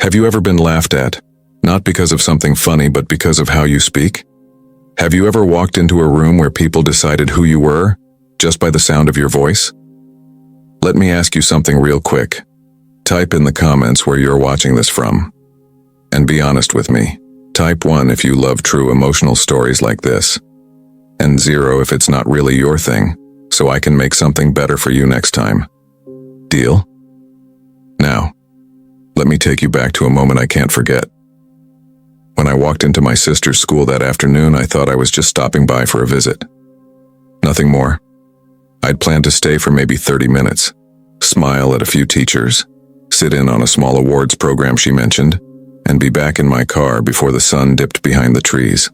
Have you ever been laughed at? Not because of something funny, but because of how you speak? Have you ever walked into a room where people decided who you were, just by the sound of your voice? Let me ask you something real quick. Type in the comments where you're watching this from. And be honest with me. Type 1 if you love true emotional stories like this. And 0 if it's not really your thing, so I can make something better for you next time. Deal? Now, let me take you back to a moment I can't forget. When I walked into my sister's school that afternoon, I thought I was just stopping by for a visit. Nothing more. I'd planned to stay for maybe 30 minutes, smile at a few teachers, sit in on a small awards program she mentioned, and be back in my car before the sun dipped behind the trees.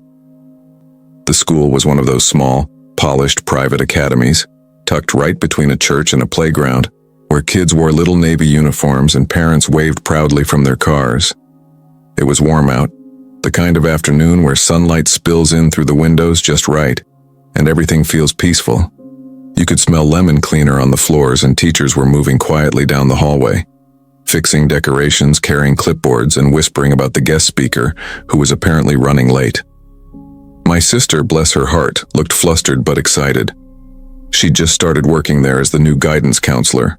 The school was one of those small, polished private academies, tucked right between a church and a playground, where kids wore little navy uniforms and parents waved proudly from their cars. It was warm out, the kind of afternoon where sunlight spills in through the windows just right, and everything feels peaceful. You could smell lemon cleaner on the floors, and teachers were moving quietly down the hallway, fixing decorations, carrying clipboards, and whispering about the guest speaker, who was apparently running late. My sister, bless her heart, looked flustered but excited. She'd just started working there as the new guidance counselor.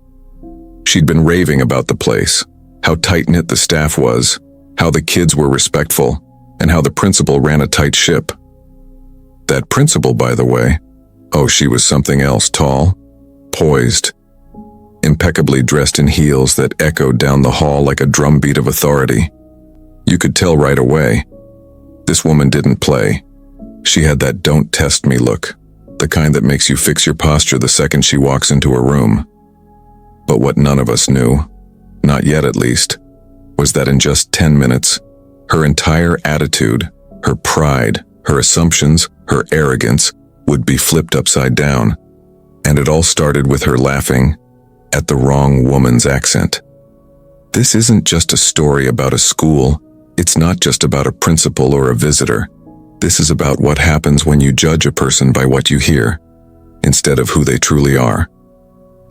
She'd been raving about the place, how tight-knit the staff was, how the kids were respectful, and how the principal ran a tight ship. That principal, by the way, oh, she was something else, tall, poised, impeccably dressed in heels that echoed down the hall like a drumbeat of authority. You could tell right away. This woman didn't play. She had that don't test me look, the kind that makes you fix your posture the second she walks into a room. But what none of us knew, not yet at least, was that in just 10 minutes, her entire attitude, her pride, her assumptions, her arrogance would be flipped upside down. And it all started with her laughing at the wrong woman's accent. This isn't just a story about a school. It's not just about a principal or a visitor. This is about what happens when you judge a person by what you hear, instead of who they truly are.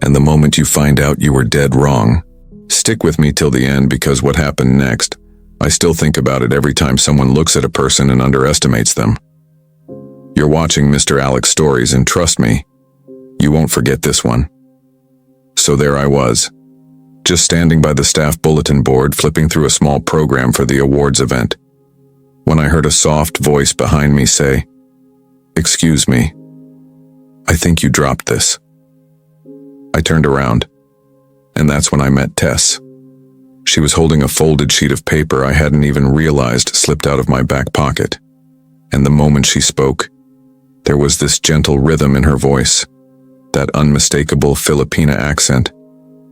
And the moment you find out you were dead wrong, stick with me till the end, because what happened next, I still think about it every time someone looks at a person and underestimates them. You're watching Mr. Alex Stories, and trust me, you won't forget this one. So there I was, just standing by the staff bulletin board, flipping through a small program for the awards event, when I heard a soft voice behind me say, "Excuse me, I think you dropped this." I turned around, and that's when I met Tess. She was holding a folded sheet of paper I hadn't even realized slipped out of my back pocket. And the moment she spoke, there was this gentle rhythm in her voice, that unmistakable Filipina accent,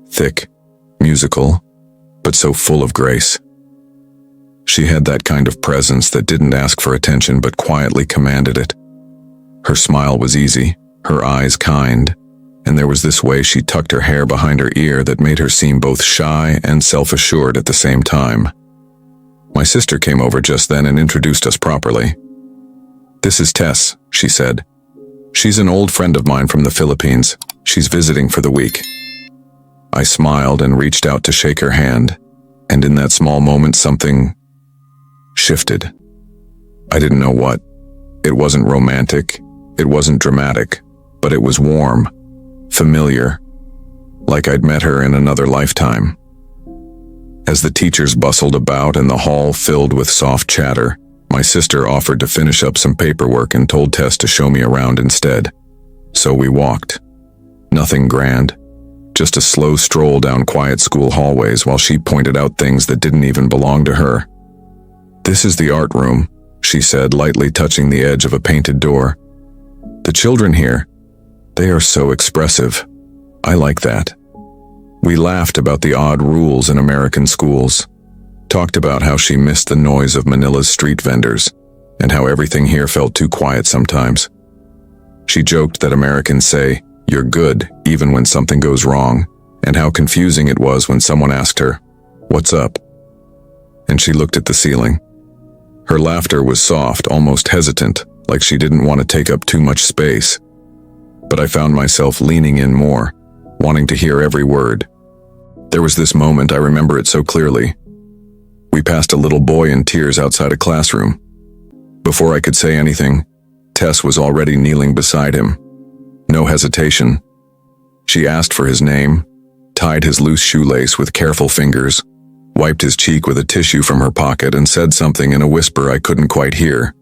thick, musical, but so full of grace. She had that kind of presence that didn't ask for attention but quietly commanded it. Her smile was easy, her eyes kind, and there was this way she tucked her hair behind her ear that made her seem both shy and self-assured at the same time. My sister came over just then and introduced us properly. "This is Tess," she said. "She's an old friend of mine from the Philippines. She's visiting for the week." I smiled and reached out to shake her hand, and in that small moment something shifted. I didn't know what. It wasn't romantic, it wasn't dramatic, but it was warm, familiar, like I'd met her in another lifetime. As the teachers bustled about and the hall filled with soft chatter, my sister offered to finish up some paperwork and told Tess to show me around instead. So we walked. Nothing grand, just a slow stroll down quiet school hallways while she pointed out things that didn't even belong to her. "This is the art room," she said, lightly touching the edge of a painted door. "The children here, they are so expressive. I like that." We laughed about the odd rules in American schools, talked about how she missed the noise of Manila's street vendors, and how everything here felt too quiet sometimes. She joked that Americans say, "You're good," even when something goes wrong, and how confusing it was when someone asked her, "What's up?" And she looked at the ceiling. Her laughter was soft, almost hesitant, like she didn't want to take up too much space. But I found myself leaning in more, wanting to hear every word. There was this moment, I remember it so clearly, We passed a little boy in tears outside a classroom. Before I could say anything, Tess was already kneeling beside him. No hesitation. She asked for his name, tied his loose shoelace with careful fingers, wiped his cheek with a tissue from her pocket, and said something in a whisper I couldn't quite hear,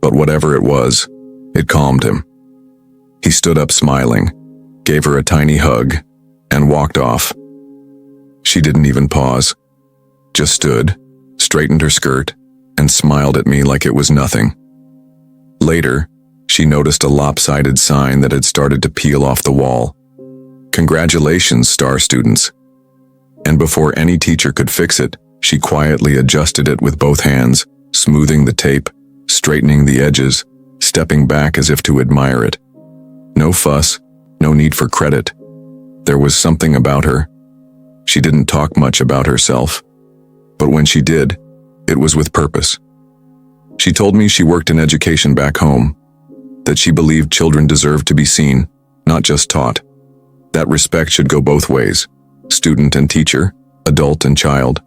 but whatever it was, it calmed him. He stood up smiling, gave her a tiny hug, and walked off. She didn't even pause, just stood, straightened her skirt, and smiled at me like it was nothing. Later, she noticed a lopsided sign that had started to peel off the wall. "Congratulations, star students." And before any teacher could fix it, she quietly adjusted it with both hands, smoothing the tape, straightening the edges, stepping back as if to admire it. No fuss, no need for credit. There was something about her. She didn't talk much about herself, but when she did, it was with purpose. She told me she worked in education back home, that she believed children deserved to be seen, not just taught. That respect should go both ways, student and teacher, adult and child.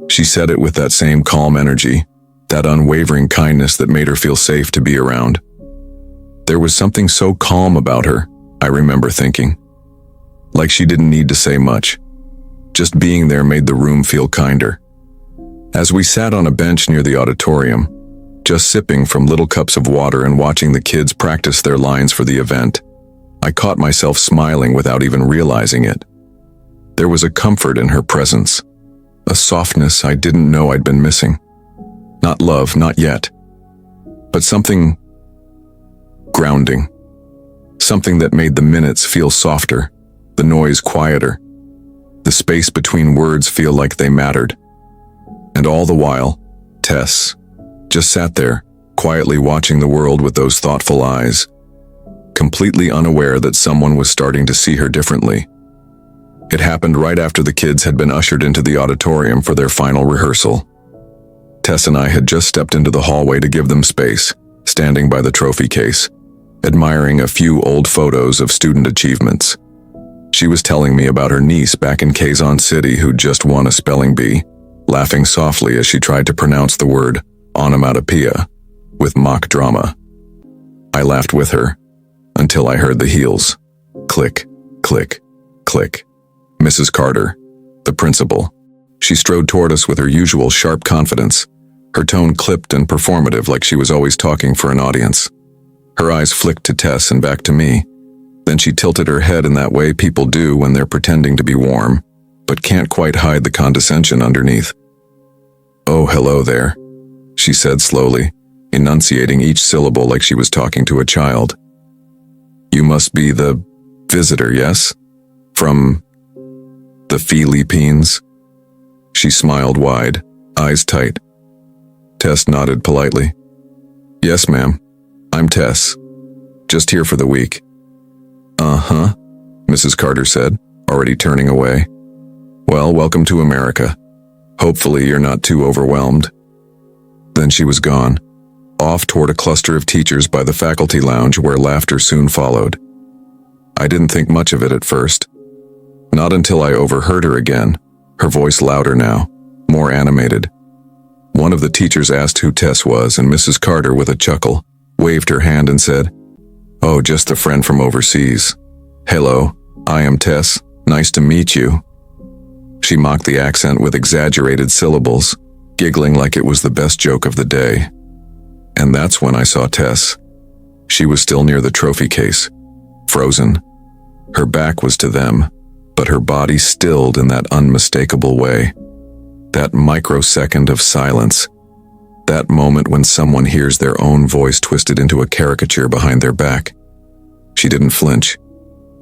She said it with that same calm energy, that unwavering kindness that made her feel safe to be around. There was something so calm about her, I remember thinking. Like she didn't need to say much. Just being there made the room feel kinder. As we sat on a bench near the auditorium, just sipping from little cups of water and watching the kids practice their lines for the event, I caught myself smiling without even realizing it. There was a comfort in her presence, a softness I didn't know I'd been missing. Not love, not yet, but something grounding. Something that made the minutes feel softer, the noise quieter, the space between words feel like they mattered. And all the while, Tess just sat there, quietly watching the world with those thoughtful eyes, completely unaware that someone was starting to see her differently. It happened right after the kids had been ushered into the auditorium for their final rehearsal. Tess and I had just stepped into the hallway to give them space, standing by the trophy case, admiring a few old photos of student achievements. She was telling me about her niece back in Quezon City who'd just won a spelling bee, laughing softly as she tried to pronounce the word onomatopoeia with mock drama. I laughed with her until I heard the heels. Click, click, click. Mrs. Carter, the principal. She strode toward us with her usual sharp confidence, her tone clipped and performative like she was always talking for an audience. Her eyes flicked to Tess and back to me. Then she tilted her head in that way people do when they're pretending to be warm, but can't quite hide the condescension underneath. "Oh, hello there," she said slowly, enunciating each syllable like she was talking to a child. "You must be the visitor, yes? From the Philippines?" She smiled wide, eyes tight. Tess nodded politely. "Yes, ma'am. I'm Tess. Just here for the week." "Uh-huh," Mrs. Carter said, already turning away. "Well, welcome to America. Hopefully you're not too overwhelmed." Then she was gone, off toward a cluster of teachers by the faculty lounge where laughter soon followed. I didn't think much of it at first. Not until I overheard her again, her voice louder now, more animated. One of the teachers asked who Tess was, and Mrs. Carter, with a chuckle, waved her hand and said, "Oh, just a friend from overseas. Hello, I am Tess. Nice to meet you." She mocked the accent with exaggerated syllables, giggling like it was the best joke of the day. And that's when I saw Tess. She was still near the trophy case, frozen. Her back was to them, but her body stilled in that unmistakable way. That microsecond of silence. That moment when someone hears their own voice twisted into a caricature behind their back. She didn't flinch,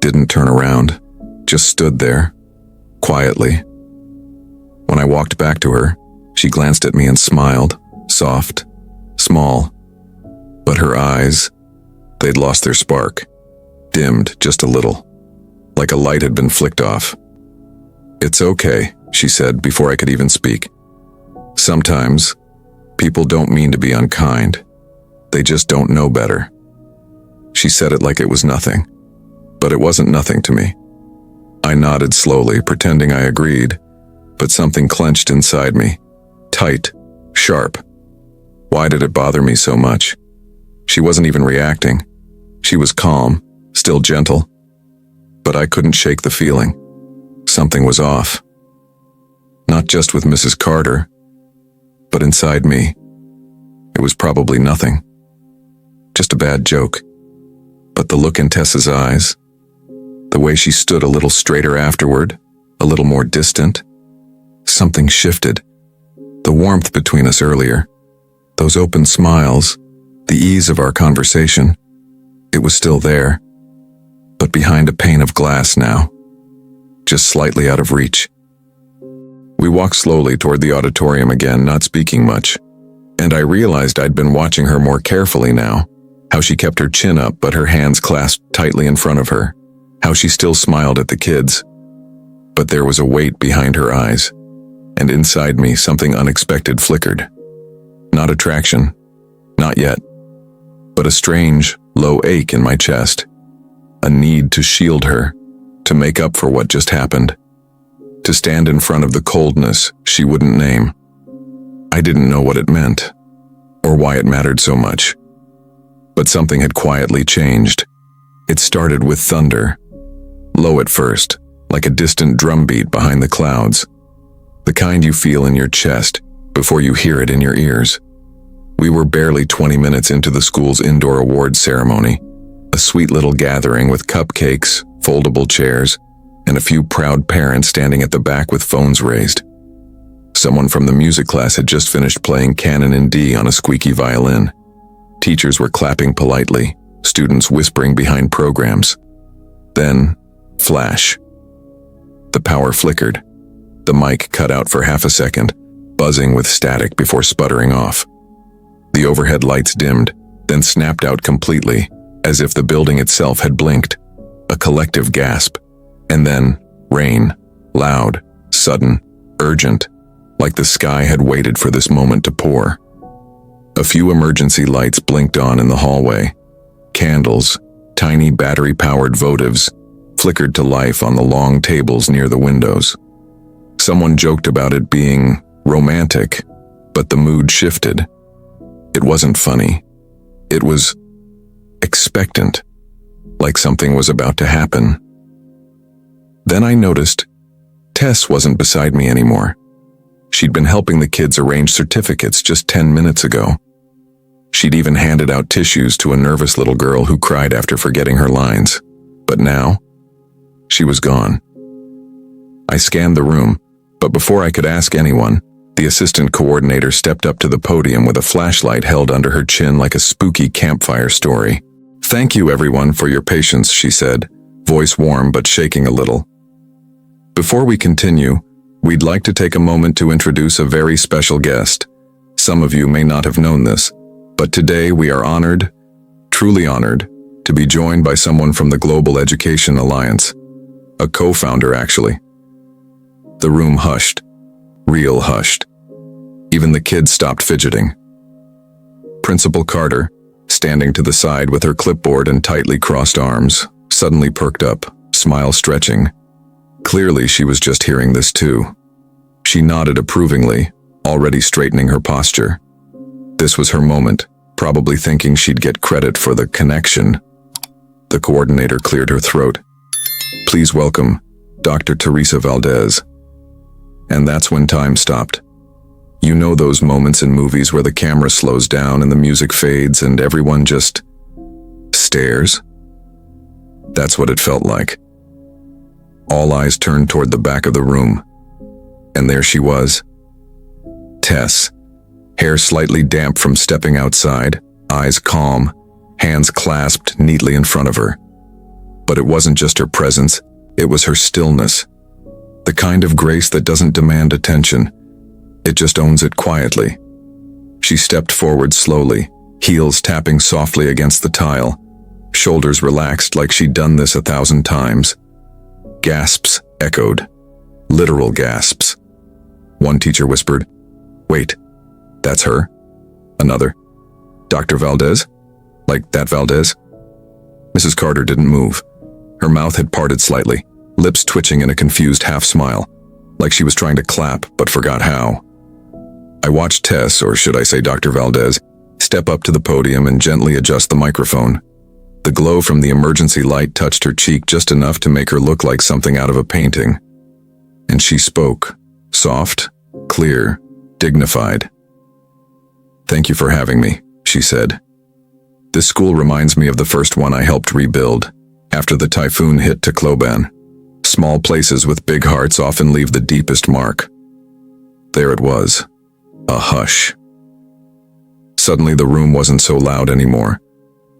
didn't turn around, just stood there, quietly. When I walked back to her, she glanced at me and smiled, soft, small. But her eyes, they'd lost their spark, dimmed just a little, like a light had been flicked off. "It's okay," she said before I could even speak. "Sometimes, people don't mean to be unkind. They just don't know better." She said it like it was nothing, but it wasn't nothing to me. I nodded slowly, pretending I agreed, but something clenched inside me, Tight. Sharp. Why did it bother me so much? She wasn't even reacting. She was calm, still gentle. But I couldn't shake the feeling. Something was off. Not just with Mrs. Carter, but inside me. It was probably nothing. Just a bad joke. But the look in Tessa's eyes, the way she stood a little straighter afterward, a little more distant, something shifted. The warmth between us earlier, those open smiles, the ease of our conversation, it was still there, but behind a pane of glass now, just slightly out of reach. We walked slowly toward the auditorium again, not speaking much, and I realized I'd been watching her more carefully now, how she kept her chin up but her hands clasped tightly in front of her, how she still smiled at the kids. But there was a weight behind her eyes, and inside me something unexpected flickered. Not attraction, not yet, but a strange, low ache in my chest, a need to shield her, to make up for what just happened, to stand in front of the coldness she wouldn't name. I didn't know what it meant, or why it mattered so much, but something had quietly changed. It started with thunder, low at first, like a distant drumbeat behind the clouds, the kind you feel in your chest before you hear it in your ears. We were barely 20 minutes into the school's indoor awards ceremony, a sweet little gathering with cupcakes, foldable chairs, and a few proud parents standing at the back with phones raised. Someone from the music class had just finished playing Canon in D on a squeaky violin. Teachers were clapping politely, students whispering behind programs. Then, flash. The power flickered. The mic cut out for half a second, buzzing with static before sputtering off. The overhead lights dimmed, then snapped out completely, as if the building itself had blinked. A collective gasp. And then, rain. Loud, sudden, urgent, like the sky had waited for this moment to pour. A few emergency lights blinked on in the hallway. Candles, tiny battery-powered votives, flickered to life on the long tables near the windows. Someone joked about it being romantic, but the mood shifted. It wasn't funny. It was expectant, like something was about to happen. Then I noticed Tess wasn't beside me anymore. She'd been helping the kids arrange certificates just 10 minutes ago. She'd even handed out tissues to a nervous little girl who cried after forgetting her lines. But now, she was gone. I scanned the room, but before I could ask anyone, the assistant coordinator stepped up to the podium with a flashlight held under her chin like a spooky campfire story. "Thank you, everyone, for your patience," she said, voice warm but shaking a little. "Before we continue, we'd like to take a moment to introduce a very special guest. Some of you may not have known this, but today we are honored, truly honored, to be joined by someone from the Global Education Alliance. A co-founder, actually." The room hushed. Real hushed. Even the kids stopped fidgeting. Principal Carter, standing to the side with her clipboard and tightly crossed arms, suddenly perked up, smile stretching. Clearly she was just hearing this too. She nodded approvingly, already straightening her posture. This was her moment, probably thinking she'd get credit for the connection. The coordinator cleared her throat. "Please welcome Dr. Teresa Valdez." And that's when time stopped. You know those moments in movies where the camera slows down and the music fades and everyone just stares? That's what it felt like. All eyes turned toward the back of the room. And there she was. Tess, hair slightly damp from stepping outside, eyes calm, hands clasped neatly in front of her. But it wasn't just her presence, it was her stillness. The kind of grace that doesn't demand attention. It just owns it quietly. She stepped forward slowly, heels tapping softly against the tile, shoulders relaxed like she'd done this 1,000 times. Gasps echoed. Literal gasps. One teacher whispered, "Wait, that's her?" Another, "Dr. Valdez? Like that Valdez?" Mrs. Carter didn't move. Her mouth had parted slightly, lips twitching in a confused half-smile, like she was trying to clap but forgot how. I watched Tess, or should I say Dr. Valdez, step up to the podium and gently adjust the microphone. The glow from the emergency light touched her cheek just enough to make her look like something out of a painting. And she spoke, soft, clear, dignified. "Thank you for having me," she said. "This school reminds me of the first one I helped rebuild, after the typhoon hit Tacloban. Small places with big hearts often leave the deepest mark." There it was, a hush. Suddenly the room wasn't so loud anymore.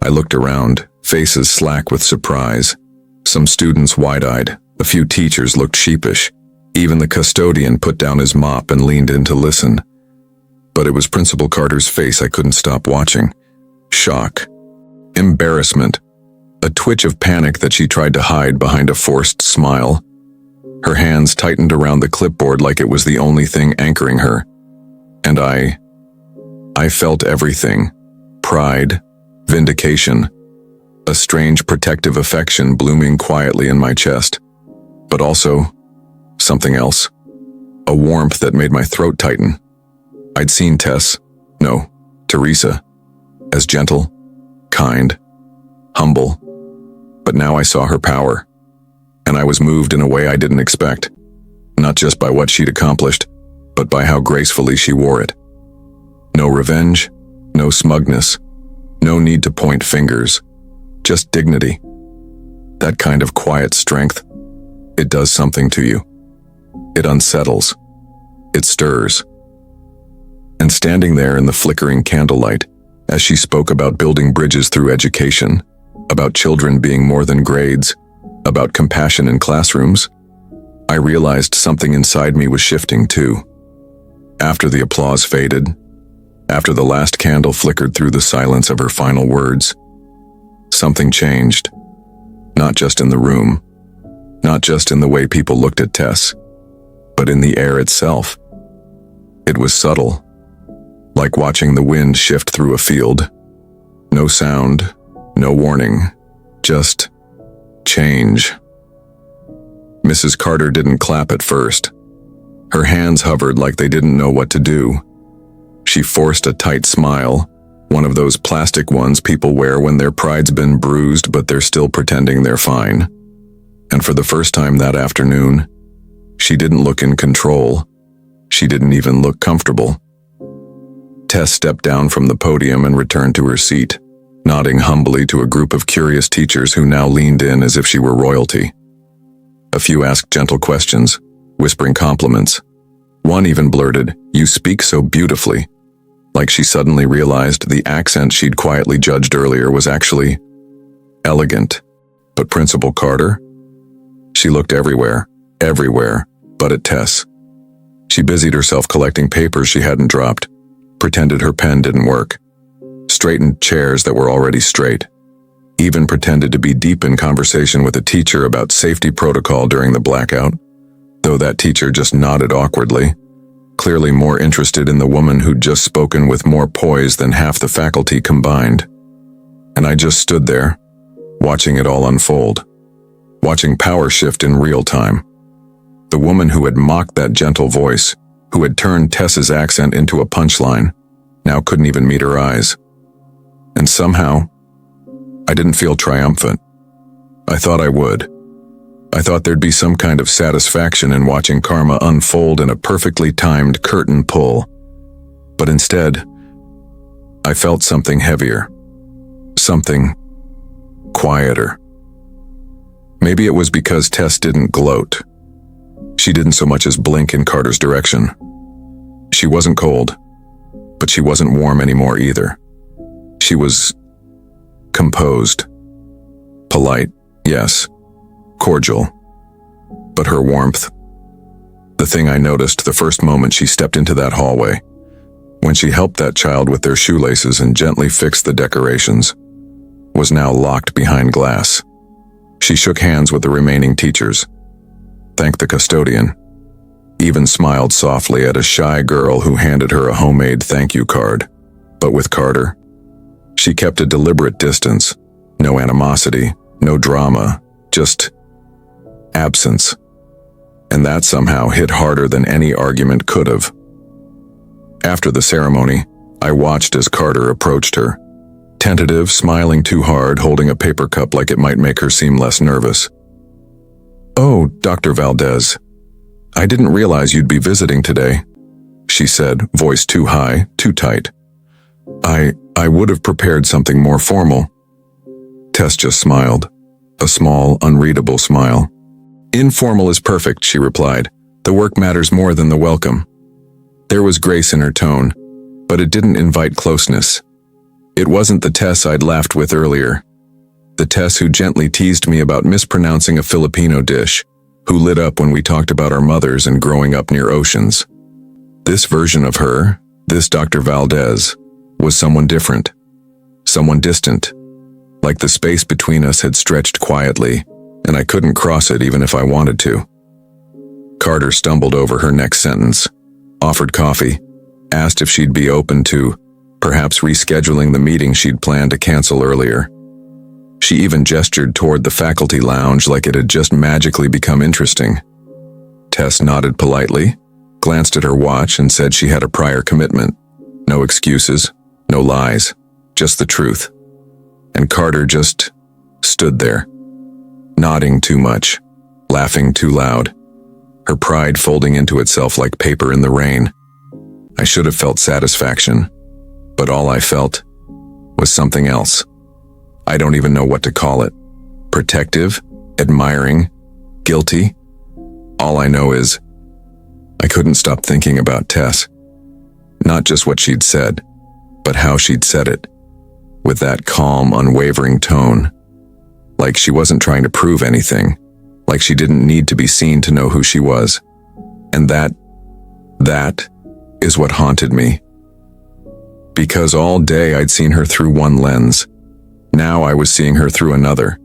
I looked around, faces slack with surprise. Some students wide-eyed, a few teachers looked sheepish. Even the custodian put down his mop and leaned in to listen. But it was Principal Carter's face I couldn't stop watching. Shock. Embarrassment. A twitch of panic that she tried to hide behind a forced smile. Her hands tightened around the clipboard like it was the only thing anchoring her. And I felt everything. Pride, vindication, a strange protective affection blooming quietly in my chest. But also, something else. A warmth that made my throat tighten. I'd seen Teresa, as gentle, kind, humble. But now I saw her power. And I was moved in a way I didn't expect. Not just by what she'd accomplished, but by how gracefully she wore it. No revenge, no smugness, no need to point fingers, just dignity. That kind of quiet strength, it does something to you. It unsettles. It stirs. And standing there in the flickering candlelight, as she spoke about building bridges through education, about children being more than grades, about compassion in classrooms, I realized something inside me was shifting too. After the applause faded, after the last candle flickered through the silence of her final words, something changed. Not just in the room, not just in the way people looked at Tess, but in the air itself. It was subtle, like watching the wind shift through a field. No sound, no warning, just change. Mrs. Carter didn't clap at first. Her hands hovered like they didn't know what to do. She forced a tight smile, one of those plastic ones people wear when their pride's been bruised but they're still pretending they're fine. And for the first time that afternoon, she didn't look in control. She didn't even look comfortable. Tess stepped down from the podium and returned to her seat, nodding humbly to a group of curious teachers who now leaned in as if she were royalty. A few asked gentle questions, whispering compliments. One even blurted, "You speak so beautifully," like she suddenly realized the accent she'd quietly judged earlier was actually elegant. But Principal Carter? She looked everywhere, but at Tess. She busied herself collecting papers she hadn't dropped, pretended her pen didn't work, straightened chairs that were already straight, even pretended to be deep in conversation with a teacher about safety protocol during the blackout, though that teacher just nodded awkwardly, clearly more interested in the woman who'd just spoken with more poise than half the faculty combined. And I just stood there, watching it all unfold, watching power shift in real time. The woman who had mocked that gentle voice, who had turned Tess's accent into a punchline, now couldn't even meet her eyes. And somehow, I didn't feel triumphant. I thought I would. I thought there'd be some kind of satisfaction in watching karma unfold in a perfectly timed curtain pull. But instead, I felt something heavier. Something quieter. Maybe it was because Tess didn't gloat. She didn't so much as blink in Carter's direction. She wasn't cold, but she wasn't warm anymore either. She was composed. Polite, yes. Cordial. But her warmth, the thing I noticed the first moment she stepped into that hallway, when she helped that child with their shoelaces and gently fixed the decorations, was now locked behind glass. She shook hands with the remaining teachers, thanked the custodian, even smiled softly at a shy girl who handed her a homemade thank you card. But with Carter, she kept a deliberate distance, no animosity, no drama, just absence. And that somehow hit harder than any argument could have. After the ceremony, I watched as Carter approached her. Tentative, smiling too hard, holding a paper cup like it might make her seem less nervous. "Oh, Dr. Valdez. I didn't realize you'd be visiting today," she said, voice too high, too tight. I would have prepared something more formal." Tess just smiled, a small, unreadable smile. "Informal is perfect," she replied. "The work matters more than the welcome." There was grace in her tone, but it didn't invite closeness. It wasn't the Tess I'd laughed with earlier. The Tess who gently teased me about mispronouncing a Filipino dish, who lit up when we talked about our mothers and growing up near oceans. This version of her, this Dr. Valdez, was someone different, someone distant, like the space between us had stretched quietly, and I couldn't cross it even if I wanted to. Carter stumbled over her next sentence, offered coffee, asked if she'd be open to, perhaps rescheduling the meeting she'd planned to cancel earlier. She even gestured toward the faculty lounge like it had just magically become interesting. Tess nodded politely, glanced at her watch and said she had a prior commitment. No excuses, no lies, just the truth. And Carter just stood there, nodding too much, laughing too loud, her pride folding into itself like paper in the rain. I should have felt satisfaction, but all I felt was something else. I don't even know what to call it. Protective, admiring, guilty. All I know is I couldn't stop thinking about Tess. Not just what she'd said, but how she'd said it, with that calm, unwavering tone. Like she wasn't trying to prove anything, like she didn't need to be seen to know who she was. And that is what haunted me. Because all day I'd seen her through one lens. Now I was seeing her through another.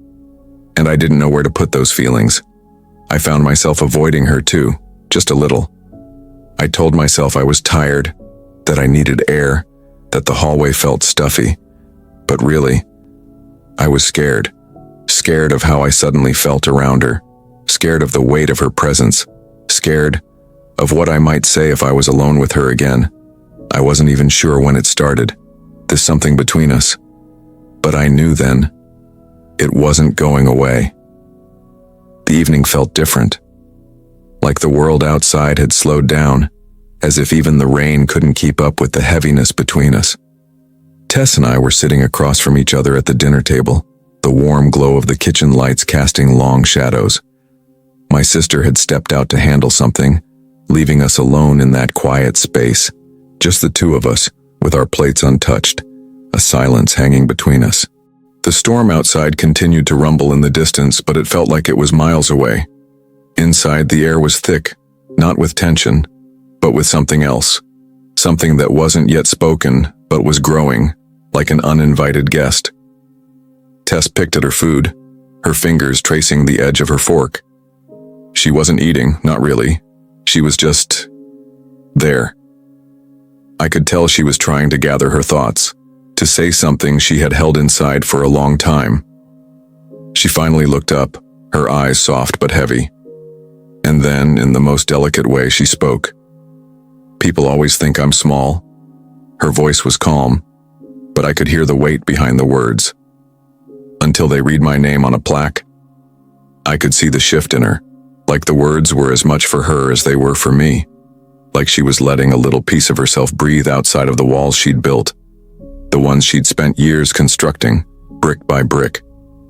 And I didn't know where to put those feelings. I found myself avoiding her too, just a little. I told myself I was tired, that I needed air, that the hallway felt stuffy. But really, I was scared. Scared of how I suddenly felt around her. Scared of the weight of her presence. Scared of what I might say if I was alone with her again. I wasn't even sure when it started, this something between us. But I knew then, it wasn't going away. The evening felt different. Like the world outside had slowed down, as if even the rain couldn't keep up with the heaviness between us. Tess and I were sitting across from each other at the dinner table, the warm glow of the kitchen lights casting long shadows. My sister had stepped out to handle something, leaving us alone in that quiet space, just the two of us, with our plates untouched, a silence hanging between us. The storm outside continued to rumble in the distance, but it felt like it was miles away. Inside, the air was thick, not with tension, but with something else. Something that wasn't yet spoken, but was growing, like an uninvited guest. Tess picked at her food, her fingers tracing the edge of her fork. She wasn't eating, not really. She was just there. I could tell she was trying to gather her thoughts, to say something she had held inside for a long time. She finally looked up, her eyes soft but heavy. And then, in the most delicate way, she spoke. "People always think I'm small." Her voice was calm, but I could hear the weight behind the words. Until they read my name on a plaque. I could see the shift in her, like the words were as much for her as they were for me. Like she was letting a little piece of herself breathe outside of the walls she'd built, the ones she'd spent years constructing, brick by brick,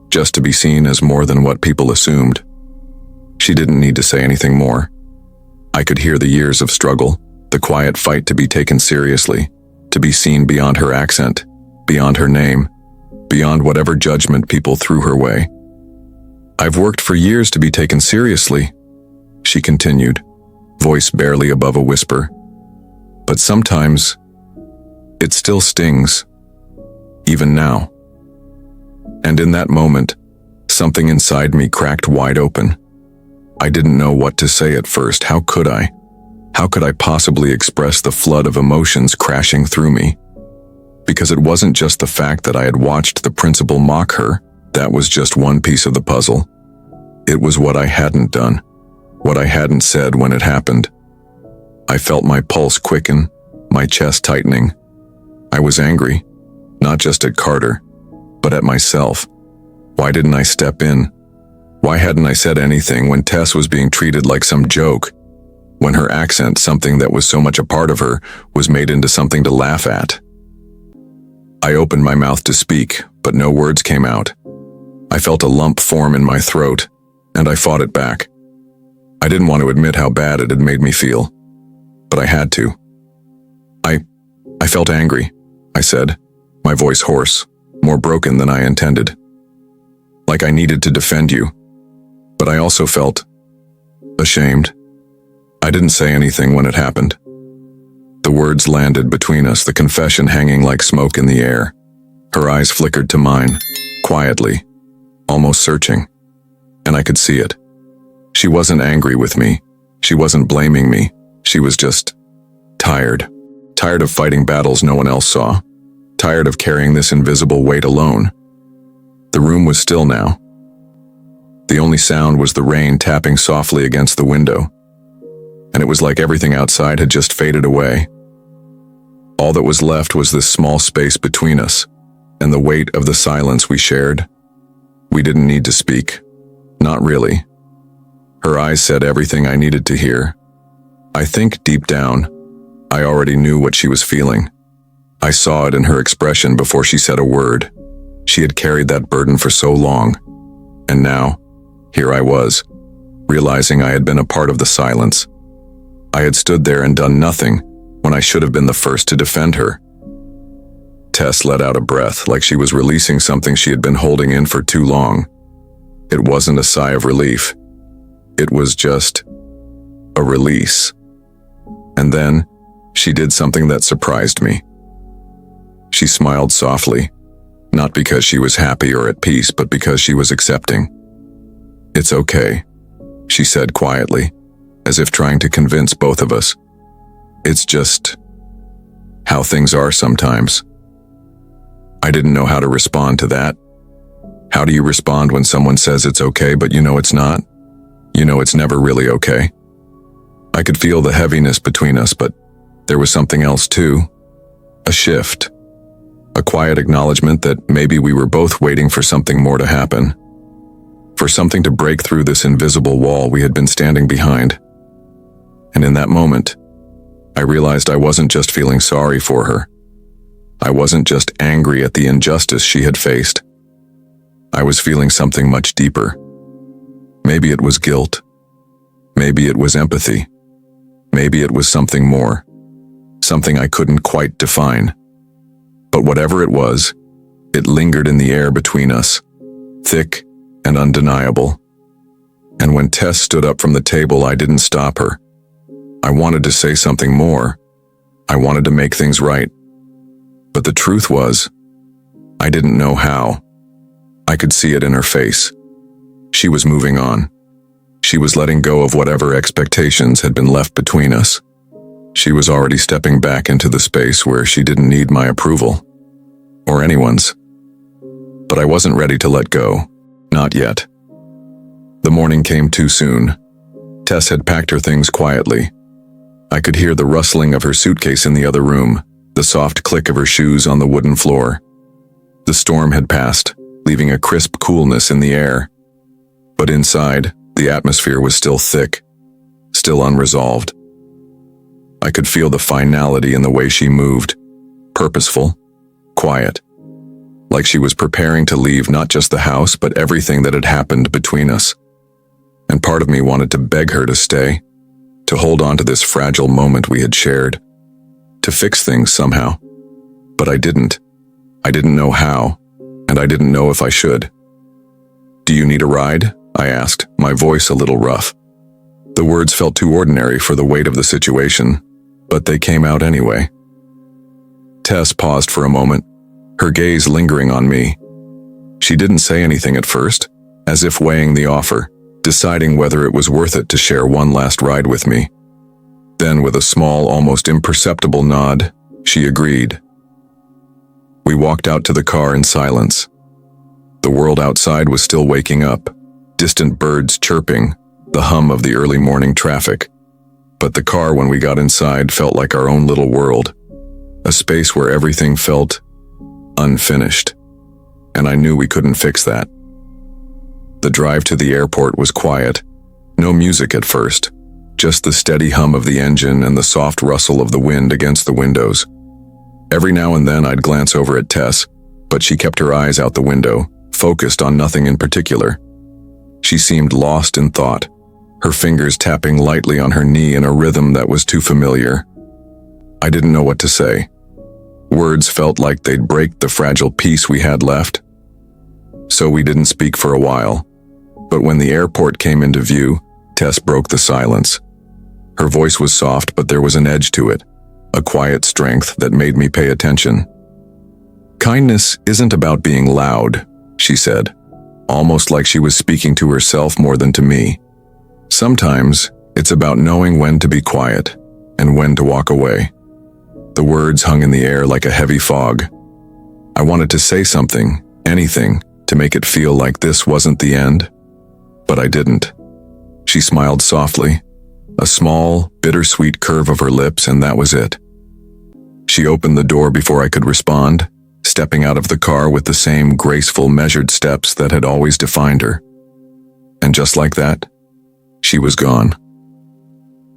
just to be seen as more than what people assumed. She didn't need to say anything more. I could hear the years of struggle, the quiet fight to be taken seriously, to be seen beyond her accent, beyond her name, beyond whatever judgment people threw her way. "I've worked for years to be taken seriously," she continued, voice barely above a whisper. "But sometimes, it still stings, even now." And in that moment, something inside me cracked wide open. I didn't know what to say at first. How could I? How could I possibly express the flood of emotions crashing through me? Because it wasn't just the fact that I had watched the principal mock her, that was just one piece of the puzzle. It was what I hadn't done, what I hadn't said when it happened. I felt my pulse quicken, my chest tightening. I was angry, not just at Carter, but at myself. Why didn't I step in? Why hadn't I said anything when Tess was being treated like some joke? When her accent, something that was so much a part of her, was made into something to laugh at? I opened my mouth to speak, but no words came out. I felt a lump form in my throat, and I fought it back. I didn't want to admit how bad it had made me feel, but I had to. I felt angry, I said, my voice hoarse, more broken than I intended. Like I needed to defend you, but I also felt ashamed. I didn't say anything when it happened. The words landed between us, the confession hanging like smoke in the air. Her eyes flickered to mine, quietly, almost searching, and I could see it. She wasn't angry with me. She wasn't blaming me. She was just tired. Tired of fighting battles no one else saw. Tired of carrying this invisible weight alone. The room was still now. The only sound was the rain tapping softly against the window, and it was like everything outside had just faded away. All that was left was this small space between us, and the weight of the silence we shared. We didn't need to speak. Not really. Her eyes said everything I needed to hear. I think deep down, I already knew what she was feeling. I saw it in her expression before she said a word. She had carried that burden for so long, and now, here I was, realizing I had been a part of the silence. I had stood there and done nothing when I should have been the first to defend her. Tess let out a breath, like she was releasing something she had been holding in for too long. It wasn't a sigh of relief. It was just a release. And then, she did something that surprised me. She smiled softly, not because she was happy or at peace, but because she was accepting. "It's okay," she said quietly, as if trying to convince both of us. "It's just how things are sometimes." I didn't know how to respond to that. How do you respond when someone says it's okay, but you know it's not? You know it's never really okay. I could feel the heaviness between us, but there was something else too. A shift. A quiet acknowledgement that maybe we were both waiting for something more to happen. For something to break through this invisible wall we had been standing behind. And in that moment, I realized I wasn't just feeling sorry for her. I wasn't just angry at the injustice she had faced. I was feeling something much deeper. Maybe it was guilt. Maybe it was empathy. Maybe it was something more. Something I couldn't quite define. But whatever it was, it lingered in the air between us, thick and undeniable. And when Tess stood up from the table, I didn't stop her. I wanted to say something more. I wanted to make things right. But the truth was, I didn't know how. I could see it in her face. She was moving on. She was letting go of whatever expectations had been left between us. She was already stepping back into the space where she didn't need my approval, or anyone's. But I wasn't ready to let go, not yet. The morning came too soon. Tess had packed her things quietly. I could hear the rustling of her suitcase in the other room, the soft click of her shoes on the wooden floor. The storm had passed, leaving a crisp coolness in the air. But inside, the atmosphere was still thick, still unresolved. I could feel the finality in the way she moved, purposeful, quiet, like she was preparing to leave not just the house, but everything that had happened between us. And part of me wanted to beg her to stay, to hold on to this fragile moment we had shared, to fix things somehow. But I didn't. I didn't know how, and I didn't know if I should. "Do you need a ride?" I asked, my voice a little rough. The words felt too ordinary for the weight of the situation, but they came out anyway. Tess paused for a moment, her gaze lingering on me. She didn't say anything at first, as if weighing the offer, deciding whether it was worth it to share one last ride with me. Then, with a small, almost imperceptible nod, she agreed. We walked out to the car in silence. The world outside was still waking up, distant birds chirping, the hum of the early morning traffic. But the car, when we got inside, felt like our own little world, a space where everything felt unfinished, and I knew we couldn't fix that. The drive to the airport was quiet, no music at first, just the steady hum of the engine and the soft rustle of the wind against the windows. Every now and then I'd glance over at Tess, but she kept her eyes out the window, focused on nothing in particular. She seemed lost in thought, her fingers tapping lightly on her knee in a rhythm that was too familiar. I didn't know what to say. Words felt like they'd break the fragile peace we had left. So we didn't speak for a while. But when the airport came into view, Tess broke the silence. Her voice was soft, but there was an edge to it, a quiet strength that made me pay attention. "Kindness isn't about being loud," she said, almost like she was speaking to herself more than to me. "Sometimes it's about knowing when to be quiet and when to walk away." The words hung in the air like a heavy fog. I wanted to say something, anything, to make it feel like this wasn't the end, but I didn't. She smiled softly, a small, bittersweet curve of her lips, and that was it. She opened the door before I could respond, stepping out of the car with the same graceful, measured steps that had always defined her. And just like that, she was gone.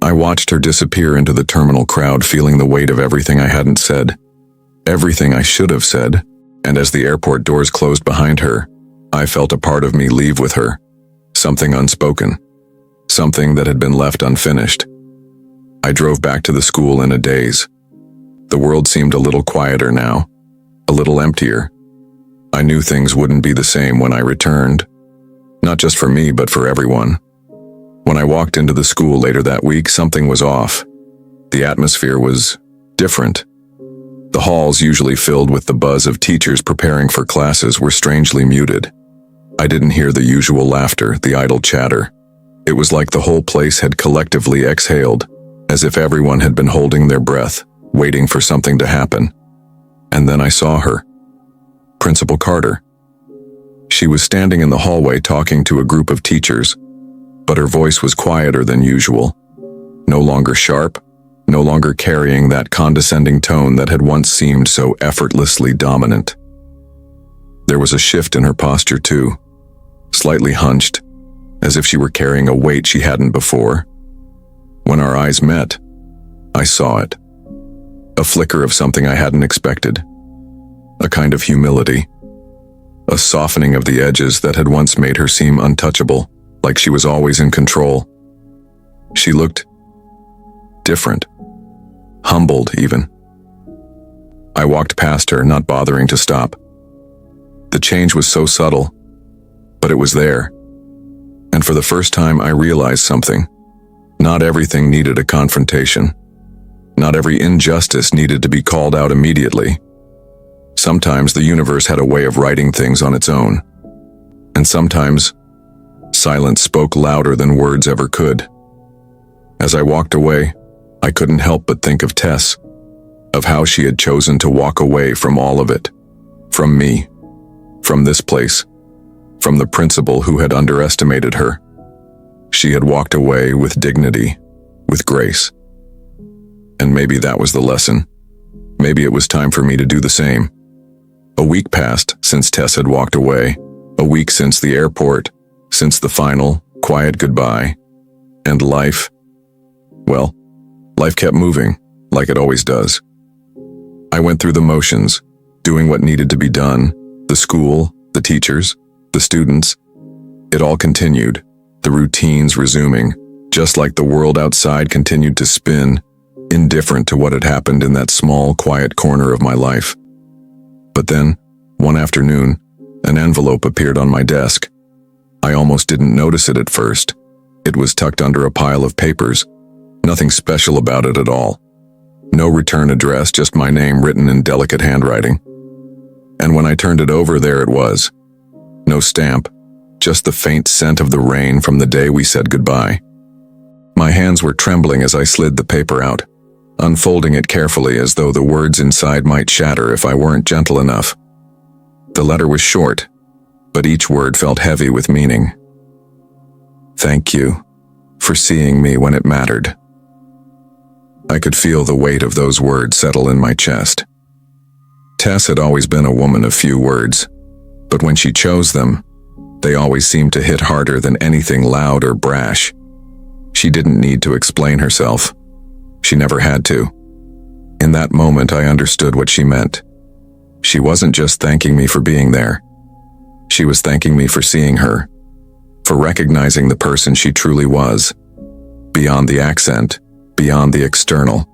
I watched her disappear into the terminal crowd, feeling the weight of everything I hadn't said, everything I should have said, and as the airport doors closed behind her, I felt a part of me leave with her, something unspoken, something that had been left unfinished. I drove back to the school in a daze. The world seemed a little quieter now, a little emptier. I knew things wouldn't be the same when I returned, not just for me, but for everyone. When I walked into the school later that week, something was off. The atmosphere was different. The halls, usually filled with the buzz of teachers preparing for classes, were strangely muted. I didn't hear the usual laughter, the idle chatter. It was like the whole place had collectively exhaled, as if everyone had been holding their breath, waiting for something to happen. And then I saw her. Principal Carter. She was standing in the hallway talking to a group of teachers, but her voice was quieter than usual, no longer sharp, no longer carrying that condescending tone that had once seemed so effortlessly dominant. There was a shift in her posture too, slightly hunched, as if she were carrying a weight she hadn't before. When our eyes met, I saw it. A flicker of something I hadn't expected. A kind of humility. A softening of the edges that had once made her seem untouchable, like she was always in control. She looked different. Humbled, even. I walked past her, not bothering to stop. The change was so subtle, but it was there. And for the first time, I realized something. Not everything needed a confrontation. Not every injustice needed to be called out immediately. Sometimes the universe had a way of writing things on its own. And sometimes, silence spoke louder than words ever could. As I walked away, I couldn't help but think of Tess, of how she had chosen to walk away from all of it, from me, from this place, from the principal who had underestimated her. She had walked away with dignity, with grace. And maybe that was the lesson. Maybe it was time for me to do the same. A week passed since Tess had walked away, a week since the airport, since the final, quiet goodbye. And life, well, life kept moving, like it always does. I went through the motions, doing what needed to be done, the school, the teachers, the students. It all continued, the routines resuming, just like the world outside continued to spin, indifferent to what had happened in that small, quiet corner of my life. But then, one afternoon, an envelope appeared on my desk. I almost didn't notice it at first. It was tucked under a pile of papers. Nothing special about it at all. No return address, just my name written in delicate handwriting. And when I turned it over, there it was. No stamp, just the faint scent of the rain from the day we said goodbye. My hands were trembling as I slid the paper out, unfolding it carefully as though the words inside might shatter if I weren't gentle enough. The letter was short, but each word felt heavy with meaning. "Thank you for seeing me when it mattered." I could feel the weight of those words settle in my chest. Tess had always been a woman of few words, but when she chose them, they always seemed to hit harder than anything loud or brash. She didn't need to explain herself. She never had to. In that moment, I understood what she meant. She wasn't just thanking me for being there. She was thanking me for seeing her, for recognizing the person she truly was, beyond the accent, beyond the external.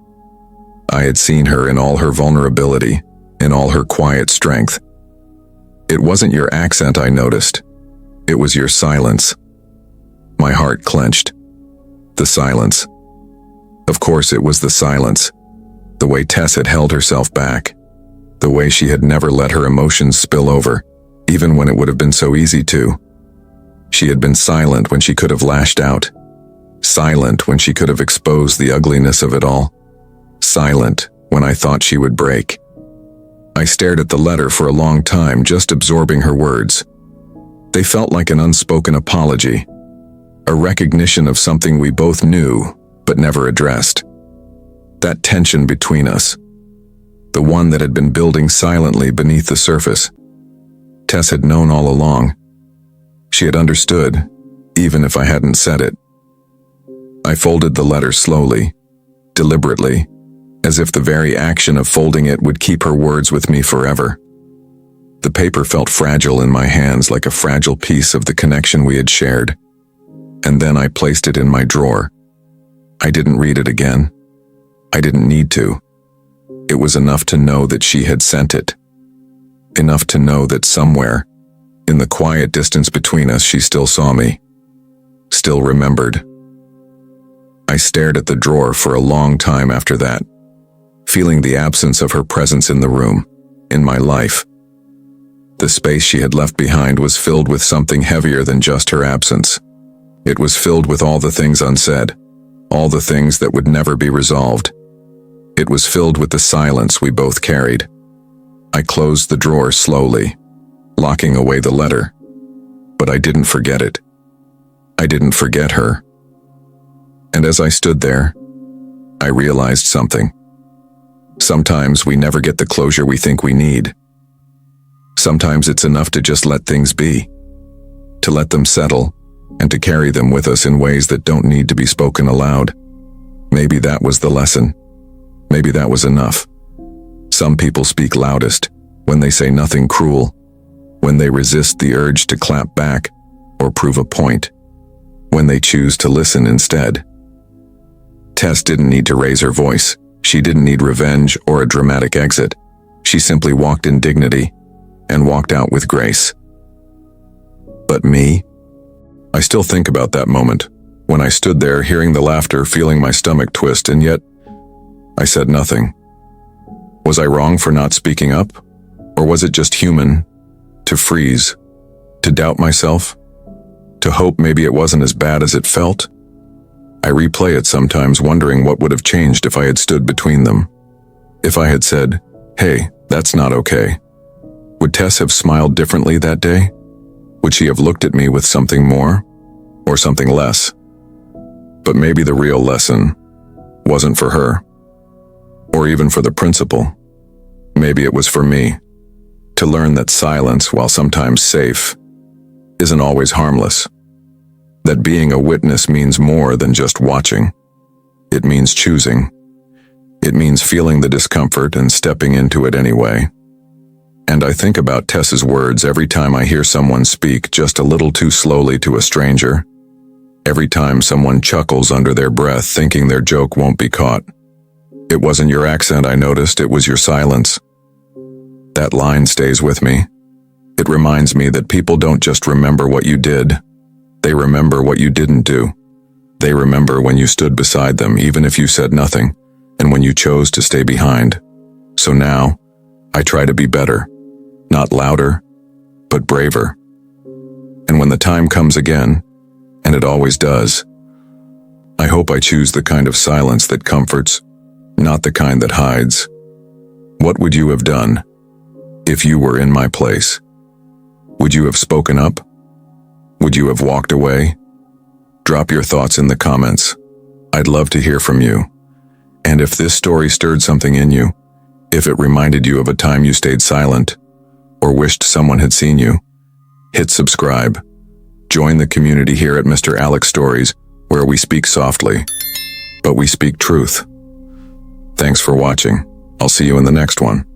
I had seen her in all her vulnerability, in all her quiet strength. It wasn't your accent I noticed. It was your silence. My heart clenched. The silence. Of course it was the silence. The way Tess had held herself back. The way she had never let her emotions spill over, even when it would have been so easy to. She had been silent when she could have lashed out. Silent when she could have exposed the ugliness of it all. Silent when I thought she would break. I stared at the letter for a long time, just absorbing her words. They felt like an unspoken apology, a recognition of something we both knew but never addressed. That tension between us, the one that had been building silently beneath the surface. Tess had known all along. She had understood, even if I hadn't said it. I folded the letter slowly, deliberately, as if the very action of folding it would keep her words with me forever. The paper felt fragile in my hands, like a fragile piece of the connection we had shared. And then I placed it in my drawer. I didn't read it again. I didn't need to. It was enough to know that she had sent it. Enough to know that somewhere, in the quiet distance between us, she still saw me. Still remembered. I stared at the drawer for a long time after that, feeling the absence of her presence in the room, in my life. The space she had left behind was filled with something heavier than just her absence. It was filled with all the things unsaid, all the things that would never be resolved. It was filled with the silence we both carried. I closed the drawer slowly, locking away the letter. But I didn't forget it. I didn't forget her. And as I stood there, I realized something. Sometimes we never get the closure we think we need. Sometimes it's enough to just let things be, to let them settle, and to carry them with us in ways that don't need to be spoken aloud. Maybe that was the lesson. Maybe that was enough. Some people speak loudest when they say nothing cruel, when they resist the urge to clap back or prove a point, when they choose to listen instead. Tess didn't need to raise her voice. She didn't need revenge or a dramatic exit. She simply walked in dignity and walked out with grace. But me? I still think about that moment, when I stood there hearing the laughter, feeling my stomach twist, and yet I said nothing. Was I wrong for not speaking up? Or was it just human to freeze, to doubt myself, to hope maybe it wasn't as bad as it felt? I replay it sometimes, wondering what would have changed if I had stood between them. If I had said, "Hey, that's not okay." Would Tess have smiled differently that day? Would she have looked at me with something more, or something less? But maybe the real lesson wasn't for her, or even for the principal. Maybe it was for me, to learn that silence, while sometimes safe, isn't always harmless. That being a witness means more than just watching. It means choosing. It means feeling the discomfort and stepping into it anyway. And I think about Tess's words every time I hear someone speak just a little too slowly to a stranger. Every time someone chuckles under their breath, thinking their joke won't be caught. It wasn't your accent I noticed, it was your silence. That line stays with me. It reminds me that people don't just remember what you did. They remember what you didn't do. They remember when you stood beside them, even if you said nothing, and when you chose to stay behind. So now, I try to be better. Not louder, but braver. And when the time comes again, and it always does, I hope I choose the kind of silence that comforts, not the kind that hides. What would you have done if you were in my place? Would you have spoken up? Would you have walked away? Drop your thoughts in the comments. I'd love to hear from you. And if this story stirred something in you, if it reminded you of a time you stayed silent, or wished someone had seen you, hit subscribe. Join the community here at Mr. Alex Stories, where we speak softly, but we speak truth. Thanks for watching. I'll see you in the next one.